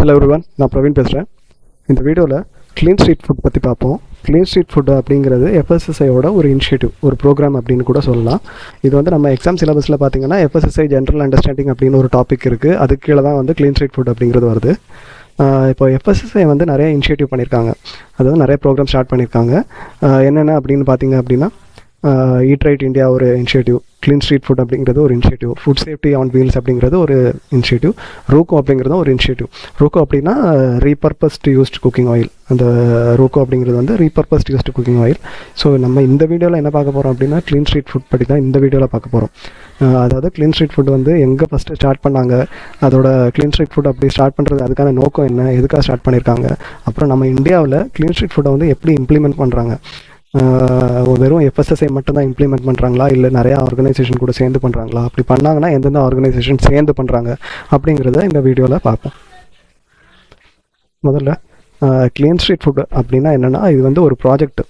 Hello everyone, நான் பிரவீன் பேசுகிறேன். இந்த வீடியோவில் க்ளீன் ஸ்ட்ரீட் ஃபுட் பற்றி பார்ப்போம். க்ளீன் ஸ்ட்ரீட் ஃபுட் அப்படிங்கிறது எஃப்எஸ்எஸ்ஐயோட ஒரு இனிஷியேட்டிவ், ஒரு ப்ரோக்ராம் அப்படின்னு கூட சொல்லலாம். இது வந்து நம்ம எக்ஸாம் சிலபஸில் பார்த்தீங்கன்னா எஃப்எஸ்எஸ்ஐ ஜென்ரல் அண்டர்ஸ்டாண்டிங் அப்படின்னு ஒரு டாபிக் இருக்குது. அதுக்கு கீழே தான் வந்து க்ளீன் ஸ்ட்ரீட் ஃபுட் அப்படிங்கிறது வருது. இப்போ எஃப்எஸ்எஸ்ஐ வந்து நிறைய இனிஷியேட்டிவ் பண்ணியிருக்காங்க, அதாவது நிறைய ப்ரோக்ராம் ஸ்டார்ட் பண்ணியிருக்காங்க. என்னென்ன அப்படின்னு பார்த்தீங்க அப்படின்னா ஈட் ரைட் இந்தியா ஒரு இனிஷியேட்டிவ், க்ளீன் ஸ்ட்ரீட் ஃபுட் அப்படிங்கிறது ஒரு initiative, food safety on wheels அப்படிங்கிறது ஒரு இனிஷியேட்டிவ், ரூகோ அப்படிங்கிறது ஒரு இனிஷியேட்டிவ். ரூகோ அப்படின்னா ரீபர்பஸ்ட் யூஸ்ட் குக்கிங் ஆயில். அந்த ரூகோ அப்படிங்கிறது வந்து ரீபர்பஸ்ட் யூஸ்ட் குக்கிங் ஆயில். ஸோ நம்ம இந்த வீடியோவில் என்ன பார்க்க போகிறோம் அப்படின்னா க்ளீன் ஸ்ட்ரீட் ஃபுட் பற்றி தான் இந்த வீடியோவில் பார்க்க போகிறோம். அதாவது க்ளீன் ஸ்ட்ரீட் ஃபுட் வந்து எங்கே ஃபஸ்ட்டு ஸ்டார்ட் பண்ணாங்க, அதோட க்ளீன் ஸ்ட்ரீட் ஃபுட் அப்படி ஸ்டார்ட் பண்ணுறது அதுக்கான நோக்கம் என்ன, எதுக்காக ஸ்டார்ட் பண்ணியிருக்காங்க, அப்புறம் நம்ம இந்தியாவில் க்ளீன் ஸ்ட்ரீட் ஃபுட்டை வந்து எப்படி இம்ப்ளிமெண்ட் பண்ணுறாங்க, வெறும் எஃப்எஸ்எஸ்ஐ மட்டும் தான் இம்ப்ளிமெண்ட் பண்ணுறாங்களா இல்லை நிறையா ஆர்கனைசேஷன் கூட சேர்ந்து பண்ணுறாங்களா, அப்படி பண்ணாங்கன்னா எந்தெந்த ஆர்கனைசேஷன் சேர்ந்து பண்ணுறாங்க அப்படிங்கிறத இந்த வீடியோவில் பார்ப்போம். முதல்ல க்ளீன் ஸ்ட்ரீட் ஃபுட் அப்படின்னா என்னென்னா, இது வந்து ஒரு ப்ராஜெக்ட்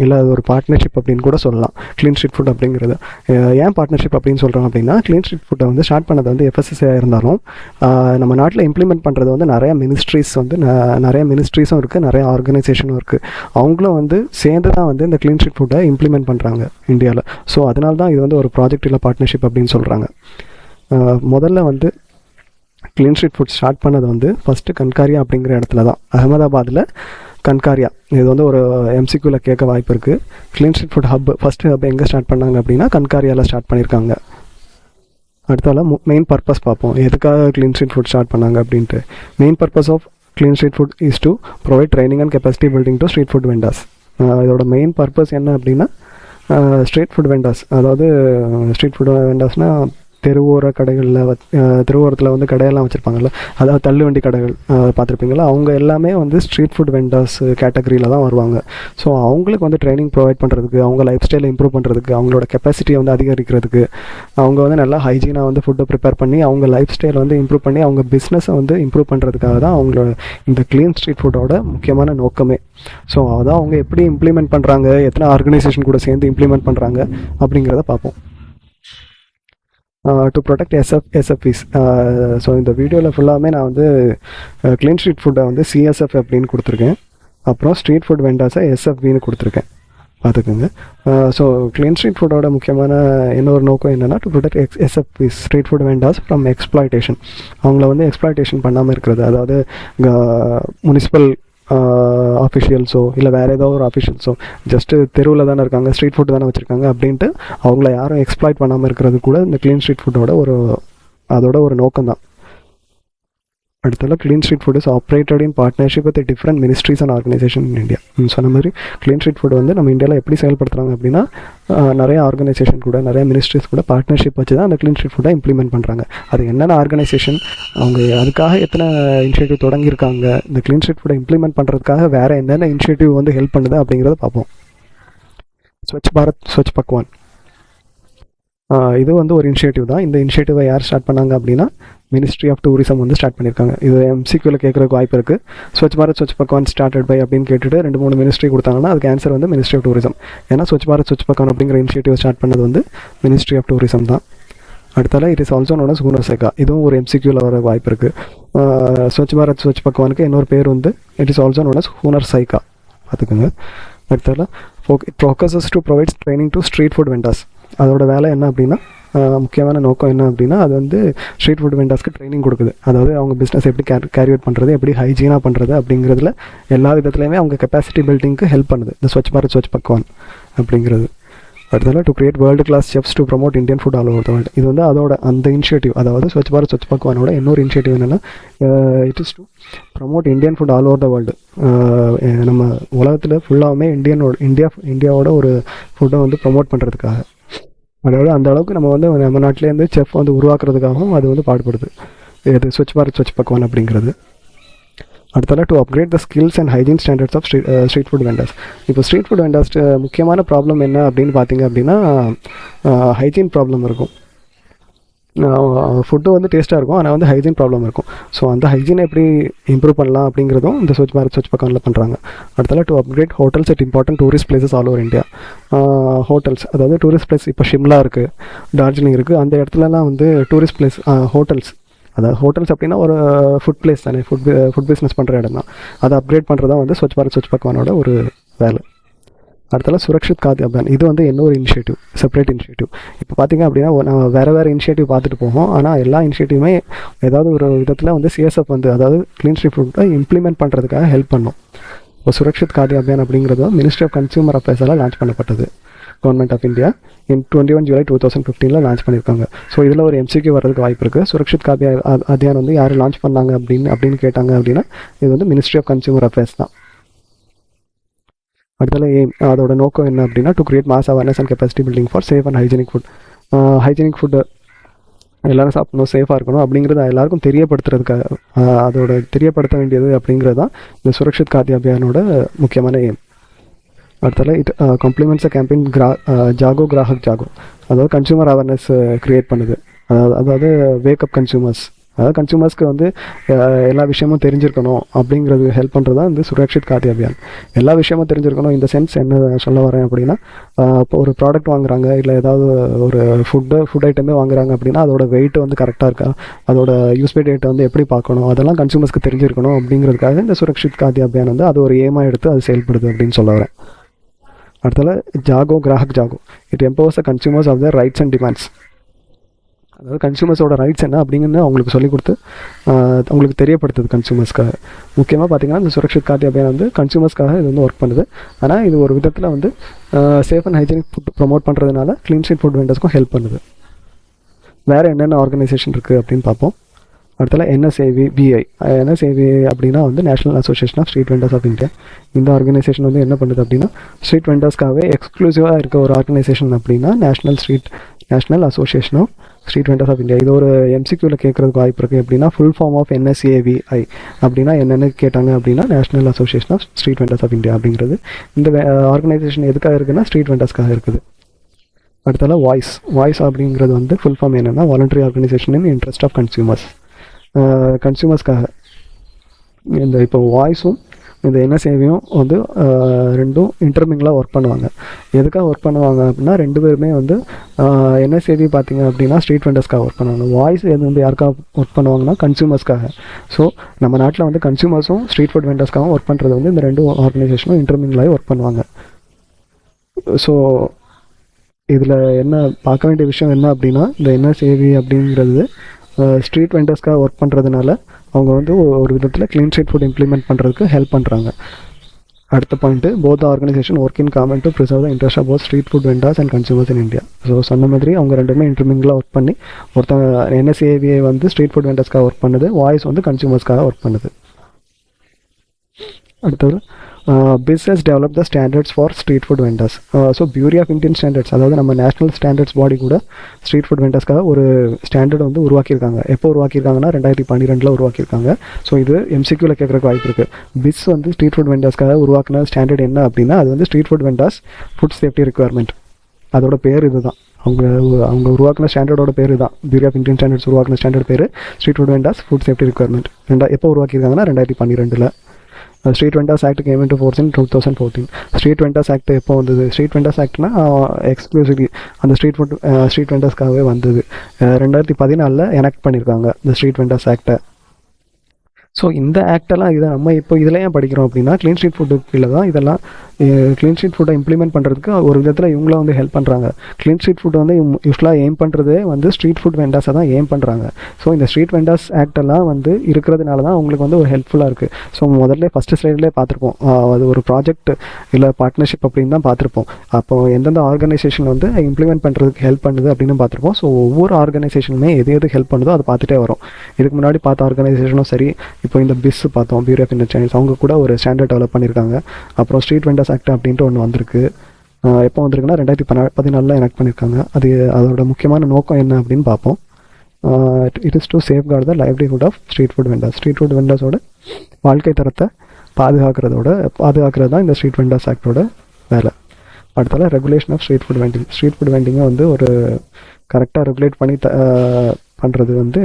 இல்லை அது ஒரு பார்ட்னர்ஷிப் அப்படின்னு கூட சொல்லலாம். க்ளீன் ஸ்ட்ரீட் ஃபுட் அப்படிங்கிறது ஏன் பார்ட்னர்ஷிப் அப்படின்னு சொல்கிறோம் அப்படின்னா, க்ளீன் ஸ்ட்ரீட் ஃபுட்டை வந்து ஸ்டார்ட் பண்ணது வந்து எஃப்எஸ்எஸ்ஐ இருந்தாலும் நம்ம நாட்டில் இம்ப்ளிமெண்ட் பண்ணுறது வந்து நிறையா மினிஸ்ட்ரீஸும் இருக்குது, நிறைய ஆர்கனைசேஷனும் இருக்குது. அவங்களும் வந்து சேர்ந்து தான் வந்து இந்த க்ளீன் ஸ்ட்ரீட் ஃபுட்டை இம்ப்ளிமெண்ட் பண்ணுறாங்க இந்தியாவில். ஸோ அதனால தான் இது வந்து ஒரு ப்ராஜெக்ட் இல்லை பார்ட்னர்ஷிப் அப்படின்னு சொல்கிறாங்க. முதல்ல வந்து க்ளீன் ஸ்ட்ரீட் ஃபுட் ஸ்டார்ட் பண்ணது வந்து ஃபஸ்ட்டு கன்காரியா அப்படிங்கிற இடத்துல தான், அகமதாபாத்தில் கன்காரியா. இது வந்து ஒரு எம்சிக்யூவில் கேட்க வாய்ப்பு இருக்குது. Clean street food first hub எங்கே ஸ்டார்ட் பண்ணாங்க அப்படின்னா கன்காரியாவில் ஸ்டார்ட் பண்ணியிருக்காங்க. அடுத்தால மெயின் பர்பஸ் பார்ப்போம், எதுக்காக க்ளீன் ஸ்ட்ரீட் ஃபுட் ஸ்டார்ட் பண்ணாங்க அப்படின்ட்டு. Main purpose of clean street food is to provide training and capacity building to street food vendors. இதோட மெயின் பர்பஸ் என்ன அப்படின்னா ஸ்ட்ரீட் ஃபுட் வெண்டார்ஸ், அதாவது ஸ்ட்ரீட் ஃபுட் வெண்டார்ஸ்னால் தெருவோர கடைகளில் தெருவோரத்தில் வந்து கடையெல்லாம் வச்சுருப்பாங்கல்ல, அதாவது தள்ளுவண்டி கடைகள் பார்த்துருப்பீங்களா, அவங்க எல்லாமே வந்து ஸ்ட்ரீட் ஃபுட் வெண்டர்ஸ் கேட்டகரியில் தான் வருவாங்க. ஸோ அவங்களுக்கு வந்து ட்ரைனிங் ப்ரொவைட் பண்ணுறதுக்கு, அவங்க லைஃப் ஸ்டைலை இம்ப்ரூவ் பண்ணுறதுக்கு, அவங்களோட கெப்பாசிட்டியை வந்து அதிகரிக்கிறதுக்கு, அவங்க வந்து நல்லா ஹைஜீனாக வந்து ஃபுட்டை ப்ரிப்பேர் பண்ணி அவங்க லைஃப் ஸ்டைலை வந்து இம்ப்ரூவ் பண்ணி அவங்க பிஸ்னஸை வந்து இம்ப்ரூவ் பண்ணுறதுக்காக தான் அவங்களோட இந்த க்ளீன் ஸ்ட்ரீட் ஃபுட்டோட முக்கியமான நோக்கமே. ஸோ அதான் அவங்க எப்படி இம்ப்ளிமெண்ட் பண்ணுறாங்க, எத்தனை ஆர்கனைசேஷன் கூட சேர்ந்து இம்ப்ளிமெண்ட் பண்ணுறாங்க அப்படிங்கிறத பார்ப்போம். To protect எஸ்எஃப்இஸ். ஸோ இந்த வீடியோவில் ஃபுல்லாமே நான் வந்து க்ளீன் ஸ்ட்ரீட் ஃபுட்டை வந்து சிஎஸ்எஃப் அப்படின்னு கொடுத்துருக்கேன், அப்புறம் ஸ்ட்ரீட் ஃபுட் வெண்டார்ஸை எஸ்எஃப்பின்னு கொடுத்துருக்கேன், பார்த்துக்கோங்க. ஸோ க்ளீன் ஸ்ட்ரீட் ஃபுட்டோட முக்கியமான இன்னொரு நோக்கம் என்னென்னா to protect SFPs, street food vendors from exploitation. அவங்கள வந்து எக்ஸ்ப்ளாய்டேஷன் பண்ணாமல் இருக்கிறது, அதாவது முனிசிபல் ஆஃபிஷியல்ஸோ இல்லை வேறு ஏதோ ஒரு ஆஃபிஷியல்ஸோ ஜஸ்ட்டு தெருவில் தானே இருக்காங்க, ஸ்ட்ரீட் ஃபுட் தானே வச்சுருக்காங்க அப்படின்ட்டு அவங்கள யாரும் எக்ஸ்ப்ளாய்ட் பண்ணாமல் இருக்கிறது கூட இந்த க்ளீன் ஸ்ட்ரீட் ஃபுட்டோட அதோட ஒரு நோக்கம் தான். அடுத்தது clean street food is operated in partnership with different ministries and organisation in India. சொன்ன மாதிரி க்ளீன் ஸ்ட்ரீட் ஃபுட் வந்து நம்ம இந்தியாவில் எப்படி செயல்படுத்துகிறாங்க அப்படின்னா நிறைய ஆர்கனைசேஷன் கூட, நிறைய மினிஸ்ட்ரிஸ் கூட பார்ட்னர்ஷிப் வச்சு தான் அந்த க்ளீன் ஸ்ட்ரீட் ஃபுட்டை இம்ப்ளிமெண்ட் பண்ணுறாங்க. அது என்னென்ன ஆர்கனைசேஷன், அவங்க அதுக்காக எத்தனை இனிஷியேட்டிவ் தொடங்கியிருக்காங்க, இந்த க்ளீன் ஸ்ட்ரீட் ஃபுட்டை இம்ப்ளிமெண்ட் பண்ணுறதுக்காக வேறு என்னென்ன இனிஷியேட்டிவ் வந்து ஹெல்ப் பண்ணுது அப்படிங்கிறத பார்ப்போம். ஸ்வச் பாரத் ஸ்வச் பக்வான், இது வந்து ஒரு இனிஷியேட்டிவ் தான். இந்த இனிஷியேட்டிவை யார் ஸ்டார்ட் பண்ணாங்க அப்படின்னா மினிஸ்ட்ரி ஆஃப் டூரிசம் வந்து ஸ்டார்ட் பண்ணியிருக்காங்க. இது எம்சிக்யூவில் கேட்குறதுக்கு வாய்ப்பு இருக்குது. ஸ்வச் பாரத் ஸ்வச் பக்வான் ஸ்டார்டட் பை அப்படின்னு கேட்டுட்டு 2-3 மினிஸ்ட்ரி கொடுத்தாங்கன்னா அதுக்கு ஆன்சர் வந்து மினிஸ்ட்ரி ஆஃப் டூரிசம். ஏன்னா ஸ்வச் பாரத் ஸ்வச் பக்வான் அப்படிங்கிற இனிஷியேட்டிவ் ஸ்டார்ட் பண்ணது வந்து மினிஸ்ட்ரி ஆஃப் டூரிசம் தான். அடுத்தால it is also known as ஹூனர் சைகா, இதுவும் ஒரு எம்சிக்யூவில் வர வாய்ப்பு இருக்குது. ஸ்வச் பாரத் ஸ்வச் பக்வானுக்கு இன்னொரு பேர் வந்து it is also known as ஹூனர் சைகா, பார்த்துக்கோங்க. அடுத்தால it focuses to provides training to street food vendors. அதோட வேலை என்ன அப்படின்னா, முக்கியமான நோக்கம் என்ன அப்படின்னா அது வந்து ஸ்ட்ரீட் ஃபுட் வெண்டார்ஸ்க்கு ட்ரைனிங் கொடுக்குது. அதாவது அவங்க பிஸ்னஸ் எப்படி கேரி அவுட் பண்ணுறது, எப்படி ஹைஜீனாக பண்ணுறது அப்படிங்கிறதுல எல்லா விதத்துலையுமே அவங்க கெப்பாசிட்டி பில்டிங்க்கு ஹெல்ப் பண்ணுது இந்த ஸ்வச் பாரத் ஸ்வச் பக்வான் அப்படிங்கிறது. அடுத்தது to create world class chefs to promote Indian food all over the world. இது வந்து அதோட அந்த இனிஷியேட்டிவ், அதாவது ஸ்வச் பாரத் ஸ்வச் பக்வானோட இன்னொரு இனிஷியேட்டிவ் என்னென்னா it is to promote Indian food all over the world. நம்ம உலகத்தில் ஃபுல்லாகவுமே இந்தியாவோட ஒரு ஃபுட்டை வந்து ப்ரமோட் பண்ணுறதுக்காக, அதாவது அந்த அளவுக்கு நம்ம வந்து நம்ம நாட்டிலேருந்து செஃப் வந்து உருவாக்குறதுக்காகவும் அது வந்து பாடுபடுது இது ஸ்வச் பாரத் ஸ்வச் பக்வான் அப்படிங்கிறது. அடுத்தால to upgrade the skills and hygiene standards of street food vendors. இப்போ ஸ்ட்ரீட் ஃபுட் வெண்டர்ஸ் முக்கியமான ப்ராப்ளம் என்ன அப்படின்னு பார்த்தீங்க அப்படின்னா ஹைஜீன் ப்ராப்ளம் இருக்கும். ஃபுட்டு வந்து டேஸ்ட்டாக இருக்கும், ஆனால் வந்து ஹைஜீன் ப்ராப்ளம் இருக்கும். ஸோ அந்த ஹைஜீனை எப்படி இம்ப்ரூவ் பண்ணலாம் அப்படிங்கிறதும் இந்த ஸ்வச் பாரத் ஸ்வச் பக்வானில் பண்ணுறாங்க. அடுத்தால to upgrade hotels at important tourist places all over India. Hotels, அதாவது டூரிஸ்ட் பிளேஸ், இப்போ ஷிம்லா இருக்குது, டார்ஜிலிங் இருக்குது, அந்த இடத்துலலாம் வந்து டூரிஸ்ட் பிளேஸ் ஹோட்டல்ஸ் அதாவது ஹோட்டல்ஸ் அப்படின்னா ஒரு ஃபுட் பிளேஸ் தானே, ஃபுட் பிஸ்னஸ் பண்ணுற இடம் தான். அதை அப்கிரேட் பண்ணுறது தான் வந்து ஸ்வச் பாரத் ஸ்வச் பக்வானோட ஒரு வேலை. அடுத்தல சுரக்ஷித் காத்ய அபியான், இது வந்து இன்னொரு இனிஷியேட்டிவ், செப்பரேட் இனிஷியேட்டிவ். இப்போ பார்த்திங்க அப்படின்னா நம்ம வேறு இனிஷியேட்டிவ் பார்த்துட்டு போவோம். ஆனால் எல்லா இனிஷியேட்டிவுமே ஏதாவது ஒரு விதத்தில் வந்து சிஎஸ்எஃப் வந்து அதாவது க்ளீன் ஸ்ட்ரீட் ஃபுட்டை இம்ப்ளிமெண்ட் பண்ணுறதுக்காக ஹெல்ப் பண்ணும். இப்போ சுரக்ஷித் காத்ய அபியான் அப்படிங்கிறது மினிஸ்ட்ரி ஆஃப் கன்சியூமர் அஃபேர்ஸால் லான்ச் பண்ணப்பட்டது. Government of India 21 July 2015 launch பண்ணியிருக்காங்க. ஸோ இதில் ஒரு எம்சிக்யூ வரதுக்கு வாய்ப்பு இருக்குது. சுரக்ஷித் காத்ய அபியான் வந்து யார் லான்ச் பண்ணாங்க அப்படின்னு கேட்டாங்க அப்படின்னா இது வந்து மினிஸ்ட்ரி ஆஃப் கன்சியூமர் அஃபேர்ஸ் தான். அடுத்தல அதோட நோக்கம் என்ன அப்படின்னா to create mass awareness and capacity building for safe and hygienic food. Hygienic food எல்லோரும் சாப்பிடணும், சேஃபாக இருக்கணும் அப்படிங்கிறத எல்லாருக்கும் தெரியப்படுத்துறதுக்காக, அதோட தெரியப்படுத்த வேண்டியது அப்படிங்கிறது தான் இந்த சுரக்ஷித் காத்ய அபியானோட முக்கியமான எய்ம். அடுத்தல it compliments a campaign Jago Grahak Jago, அதாவது கன்சூமர் அவேர்னஸ் க்ரியேட் பண்ணுது. அதாவது வேக்கப் கன்சூமர்ஸ், அதாவது கன்சூமர்ஸ்க்கு வந்து எல்லா விஷயமும் தெரிஞ்சிருக்கணும் அப்படிங்கிறது ஹெல்ப் பண்ணுறது தான் இந்த சுரக்ஷித் காத்ய அபியான். எல்லா விஷயமும் தெரிஞ்சிருக்கணும் இந்த சென்ஸ் என்ன சொல்ல வரேன் அப்படின்னா, இப்போ ஒரு ப்ராடக்ட் வாங்குறாங்க இல்லை ஏதாவது ஒரு ஃபுட் ஐட்டமே வாங்குறாங்க அப்படின்னா அதோட வெயிட் வந்து கரெக்டாக இருக்கா, அதோட யூஸ்பை டேட்டை வந்து எப்படி பார்க்கணும், அதெல்லாம் கன்சூமர்ஸ்க்கு தெரிஞ்சிருக்கணும் அப்படிங்கிறதுக்காக இந்த சுரக்ஷித் காத்ய அபியான் வந்து அது ஒரு ஏமாக எடுத்து அது செயல்படுது அப்படின்னு சொல்ல வரேன். அடுத்தல Jago Grahak Jago, it empowers the consumers of their rights and demands. அதாவது கன்சூமர்ஸோட ரைட்ஸ் என்ன அப்படிங்கிறது அவங்களுக்கு சொல்லிக் கொடுத்து அவங்களுக்கு தெரியப்படுத்துது கன்சூமர்ஸ்க்காக. முக்கியமாக பார்த்திங்கன்னா இந்த சுரக்ஷித் காத்ய அபியான் வந்து கன்சூமர்ஸ்க்காக இது வந்து ஒர்க் பண்ணுது. ஆனால் இது ஒரு விதத்தில் வந்து safe and hygienic food promote பண்ணுறதுனால க்ளீன் ஸ்ட்ரீட் ஃபுட் வெண்டர்ஸ்க்கும் ஹெல்ப் பண்ணுது. வேறு என்னென்ன ஆர்கனைசேஷன் இருக்குது அப்படின்னு பார்ப்போம். அடுத்தல NSAVBI. NSAVBI அப்படின்னா வந்து national association of street vendors of India. இந்த ஆர்கனைசேஷன் வந்து என்ன பண்ணுது அப்படின்னா ஸ்ட்ரீட் வெண்டர்ஸ்க்காகவே எக்ஸ்க்ளூசிவாக இருக்க ஒரு ஆர்கனைசேஷன் அப்படின்னா national association of street vendors of India. இது ஒரு எம்சிக்யூவில் கேட்குறதுக்கு வாய்ப்பு இருக்குது. எப்படின்னா ஃபுல் ஃபார்ம் ஆஃப் NSAVI அப்படின்னா என்னென்னு கேட்டாங்க அப்படின்னா national association of street vendors of India அப்படிங்கிறது. இந்த ஆர்கனைசேஷன் எதுக்காக இருக்குன்னா ஸ்ட்ரீட் வெண்டர்ஸ்க்காக இருக்குது. அடுத்தால வாய்ஸ் அப்படிங்கிறது வந்து ஃபுல் ஃபார்ம் என்னென்னா voluntary organisation in interest of கன்சியூமர்ஸ்க்காக. இந்த இப்போ வாய்ஸும் இந்த NSAVயும் வந்து ரெண்டும் இன்டர்மிங்கில் ஒர்க் பண்ணுவாங்க. எதுக்காக ஒர்க் பண்ணுவாங்க அப்படின்னா ரெண்டு பேருமே வந்து NSAV பார்த்திங்க அப்படின்னா ஸ்ட்ரீட் வெண்டர்ஸ்க்காக ஒர்க் பண்ணுவாங்க. வாய்ஸ் எது வந்து யாருக்காக ஒர்க் பண்ணுவாங்கன்னா கன்சூமர்ஸ்க்காக. ஸோ நம்ம நாட்டில் வந்து கன்சூமர்ஸும் ஸ்ட்ரீட் ஃபுட் வெண்டர்ஸ்க்காகவும் ஒர்க் பண்ணுறது வந்து இந்த ரெண்டு ஆர்கனைசேஷனும் இன்டர்மிங்கிலாகவே ஒர்க் பண்ணுவாங்க. ஸோ இதில் என்ன பார்க்க வேண்டிய விஷயம் என்ன அப்படின்னா இந்த NSAV அப்படிங்கிறது ஸ்ட்ரீட் வெண்டர்ஸ்க்காக ஒர்க் பண்ணுறதுனால அவங்க வந்து ஒரு விதத்தில் க்ளீன் ஸ்ட்ரீட் ஃபுட் இம்ப்ளிமெண்ட் பண்ணுறதுக்கு ஹெல்ப் பண்ணுறாங்க. அடுத்த point both organisation work in common to preserve the interest of both street food vendors and consumers in India. So சொன்ன மாதிரி அவங்க ரெண்டுமே இன்டர்மிங்கில் ஒர்க் பண்ணி NSAVI வந்து ஸ்ட்ரீட் ஃபுட் வெண்டர்ஸ்க்காக ஒர்க் பண்ணுது, வாய்ஸ் வந்து கன்சூமர்ஸ்க்காக ஒர்க் பண்ணுது. அடுத்தது BIS has developed the standards for street food vendors. So bureau of Indian standards, அதாவது நம்ம நேஷனல் ஸ்டாண்டர்ட்ஸ் பாடி கூட ஸ்ட்ரீட் ஃபுட் வெண்டர்ஸ்க்காக ஒரு ஸ்டாண்டர்ட் வந்து உருவாக்கியிருக்காங்க. எப்போ உருவாக்கியிருக்காங்கன்னா 2012 உருவாக்கியிருக்காங்க. ஸோ இது எம்சிக்யூவில் கேட்குறக்கு வாய்ப்பு இருக்குது. BIS வந்து ஸ்ட்ரீட் ஃபுட் வெண்டர்ஸ்க்காக உருவாக்கின ஸ்டாண்டர்ட் என்ன அப்படின்னா அது வந்து street food vendors food safety requirement. அதோட பேர் இது தான். அவங்க உருவாக்கின ஸ்டாண்டர்டோட பேர் தான். பியூரி ஆஃப் இந்தியன் ஸ்டாண்டர்ட்ஸ் உருவாக்கின ஸ்டாண்டர்ட் பேர் street food vendors food safety requirement. எப்போ உருவாக்கியிருக்காங்கன்னா 2012. Street vendors act game into force இன் 2014. ஸ்ட்ரீட் வெண்டர்ஸ் ஆக்ட் எப்போ வந்தது? ஸ்ட்ரீட் வெண்டர்ஸ் ஆக்ட்னா எக்ஸ்க்ளூசிவ்லி அந்த ஸ்ட்ரீட் வெண்டர்ஸ்க்காகவே வந்தது. 2014 எனாக்ட் பண்ணியிருக்காங்க இந்த ஸ்ட்ரீட் வெண்டர்ஸ் ஆக்டை. ஸோ இந்த ஆக்டெல்லாம் இதை நம்ம இப்போ இதில் ஏன் படிக்கிறோம் அப்படின்னா க்ளீன் ஸ்ட்ரீட் ஃபுட்டு கீழே தான் இதெல்லாம். க்ளீன் ஸ்ட்ரீட் ஃபுட்டை இம்ப்ளிமெண்ட் பண்ணுறதுக்கு ஒரு விதத்தில் இவங்களும் வந்து ஹெல்ப் பண்ணுறாங்க. க்ளீன் ஸ்ட்ரீட் ஃபுட்டை வந்து யூஸ்வலாக எய்ம் பண்ணுறதே வந்து ஸ்ட்ரீட் ஃபுட் வெண்டர்ஸை தான் எய்ம் பண்ணுறாங்க. ஸோ இந்த ஸ்ட்ரீட் வெண்டர்ஸ் ஆக்டெல்லாம் வந்து இருக்கிறதுனால தான் அவங்களுக்கு வந்து ஒரு ஹெல்ப்ஃபுல்லாக இருக்குது. ஸோ முதல்ல ஃபஸ்ட்டு ஸ்லைட்லேயே பார்த்துருப்போம், அது ஒரு ப்ராஜெக்ட் இல்லை பார்ட்னர்ஷிப் அப்படின்னு தான் பார்த்துருப்போம். அப்போ எந்தெந்த ஆர்கனைசேஷன் வந்து இம்ப்ளிமெண்ட் பண்ணுறதுக்கு ஹெல்ப் பண்ணுது அப்படின்னு பார்த்துருப்போம். ஸோ ஒவ்வொரு ஆர்கனைசேஷனுமே எது ஹெல்ப் பண்ணுதோ அதை பார்த்துட்டே வரும். இதுக்கு முன்னாடி பார்த்த ஆர்கனைசேஷனும் சரி, இப்போ இந்த BIS பார்த்தோம், பியூரி ஆஃப் இந்தியன் ஸ்டாண்டர்ட்ஸ், அவங்க கூட ஒரு ஸ்டாண்டர்ட் டெவலப் பண்ணியிருக்காங்க. அப்புறம் ஸ்ட்ரீட் வெண்டர்ஸ் ஆக்ட் அப்படின்ட்டு ஒன்று வந்திருக்கு. எப்போ வந்திருக்குன்னா 2014 எனாக்ட் பண்ணியிருக்காங்க. அதோட முக்கியமான நோக்கம் என்ன அப்படின்னு பார்ப்போம். It is to safeguard the livelihood of street food vendors. Street food வெண்டர்ஸோட வாழ்க்கை தரத்தை பாதுகாக்கிறது தான் இந்த ஸ்ட்ரீட் வெண்டர்ஸ் ஆக்டோட வேலை. அடுத்தால regulation of street food vending. Street food வெண்டிங்கை வந்து ஒரு கரெக்டாக ரெகுலேட் பண்ணி பண்ணுறது வந்து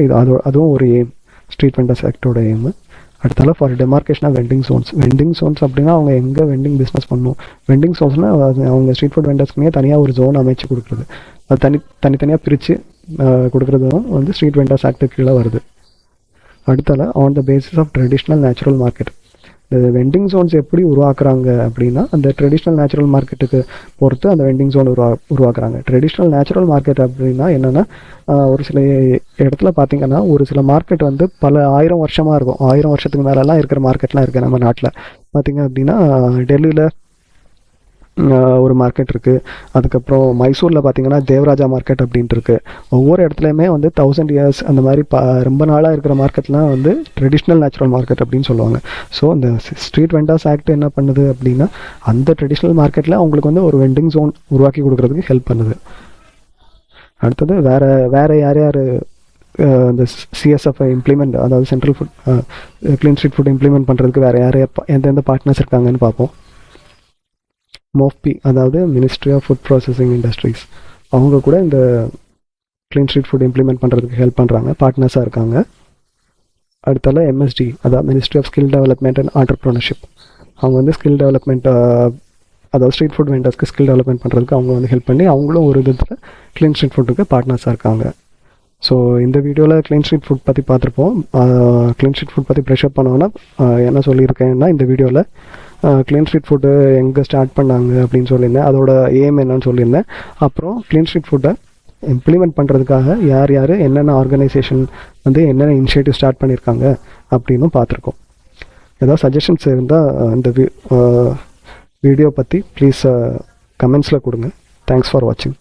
அதுவும் ஒரு எய்ம், ஸ்ட்ரீட் வெண்டர்ஸ் ஆக்டோட எய்மு. அடுத்தால for demarcation of vending zones அப்படின்னா அவங்க எங்கே வெண்டிங் பிஸ்னஸ் பண்ணணும். வெண்டிங் ஜோன்ஸ்னால் அவங்க ஸ்ட்ரீட் ஃபுட் வெண்டர்ஸ்க்குனே தனியாக ஒரு ஜோன் அமைச்சு கொடுக்குறது, அது தனித்தனியாக பிரித்து கொடுக்குறதும் வந்து ஸ்ட்ரீட் வெண்டர்ஸ் ஆக்ட் கீழே வருது. அடுத்தால on the basis of traditional natural market. இந்த வெண்டிங் ஜோன்ஸ் எப்படி உருவாக்குறாங்க அப்படின்னா அந்த ட்ரெடிஷ்னல் நேச்சுரல் மார்க்கெட்டுக்கு பொறுத்து அந்த வெண்டிங் ஜோன் உருவாக்குறாங்க. ட்ரெடிஷ்னல் நேச்சுரல் மார்க்கெட் அப்படின்னா என்னென்னா ஒரு சில இடத்துல பார்த்தீங்கன்னா ஒரு சில மார்க்கெட் வந்து பல 1000 வருஷமாக இருக்கும். 1000 வருஷத்துக்கு மேலெலாம் இருக்கிற மார்க்கெட்லாம் இருக்குது நம்ம நாட்டில். பார்த்திங்க அப்படின்னா டெல்லியில் ஒரு மார்க்கெட் இருக்குது. அதுக்கப்புறம் மைசூரில் பார்த்திங்கன்னா தேவராஜா மார்க்கெட் அப்படின்ட்டு இருக்குது. ஒவ்வொரு இடத்துலையுமே வந்து 1000 இயர்ஸ் அந்த மாதிரி ரொம்ப நாளாக இருக்கிற மார்க்கெட்லாம் வந்து ட்ரெடிஷ்னல் நேச்சுரல் மார்க்கெட் அப்படின்னு சொல்லுவாங்க. ஸோ இந்த ஸ்ட்ரீட் வெண்டர்ஸ் ஆக்ட் என்ன பண்ணுது அப்படின்னா அந்த ட்ரெடிஷ்னல் மார்க்கெட்டில் அவங்களுக்கு வந்து ஒரு வெண்டிங் ஜோன் உருவாக்கி கொடுக்குறதுக்கு ஹெல்ப் பண்ணுது. அடுத்தது வேறு யார் இந்த சிஎஸ்எஃப் இம்ப்ளிமெண்ட், அதாவது central food clean street food implement பண்ணுறதுக்கு வேறு யார் எந்தெந்த பார்ட்னர்ஸ் இருக்காங்கன்னு பார்ப்போம். மோஃபி, அதாவது ministry of food processing industries, அவங்க கூட இந்த க்ளீன் ஸ்ட்ரீட் ஃபுட் இம்ப்ளிமெண்ட் பண்ணுறதுக்கு ஹெல்ப் பண்ணுறாங்க, பார்ட்னர்ஸாக இருக்காங்க. அடுத்தால எம்எஸ்டி, அதாவது ministry of skill development and entrepreneurship, அவங்க வந்து ஸ்கில் டெவலப்மெண்ட், அதாவது ஸ்ட்ரீட் ஃபுட் வெண்டர்ஸ்க்கு ஸ்கில் டெவலப்மெண்ட் பண்ணுறதுக்கு அவங்க வந்து ஹெல்ப் பண்ணி அவங்களும் ஒரு விதத்தில் க்ளீன் ஸ்ட்ரீட் ஃபுட்டுக்கு பார்ட்னர்ஸாக இருக்காங்க. ஸோ இந்த வீடியோவில் க்ளீன் ஸ்ட்ரீட் ஃபுட் பற்றி பார்த்துருப்போம். க்ளீன் ஸ்ட்ரீட் ஃபுட் பற்றி ப்ரெஷர் பண்ணோன்னா என்ன சொல்லியிருக்கேன்னா இந்த வீடியோவில் க்ளீன் ஸ்ட்ரீட் ஃபுட்டு எங்கே ஸ்டார்ட் பண்ணாங்க அப்படின்னு சொல்லியிருந்தேன், அதோட எய்ம் என்னன்னு சொல்லியிருந்தேன். அப்புறம் க்ளீன் ஸ்ட்ரீட் ஃபுட்டை இம்ப்ளிமெண்ட் பண்ணுறதுக்காக யார் என்னென்ன ஆர்கனைசேஷன் வந்து என்னென்ன இனிஷியேட்டிவ் ஸ்டார்ட் பண்ணியிருக்காங்க அப்படின்னும் பார்த்துருக்கோம். ஏதாவது சஜஷன்ஸ் இருந்தால் இந்த வீடியோ பற்றி ப்ளீஸ் கமெண்ட்ஸில் கொடுங்க. தேங்க்ஸ் ஃபார் வாட்சிங்.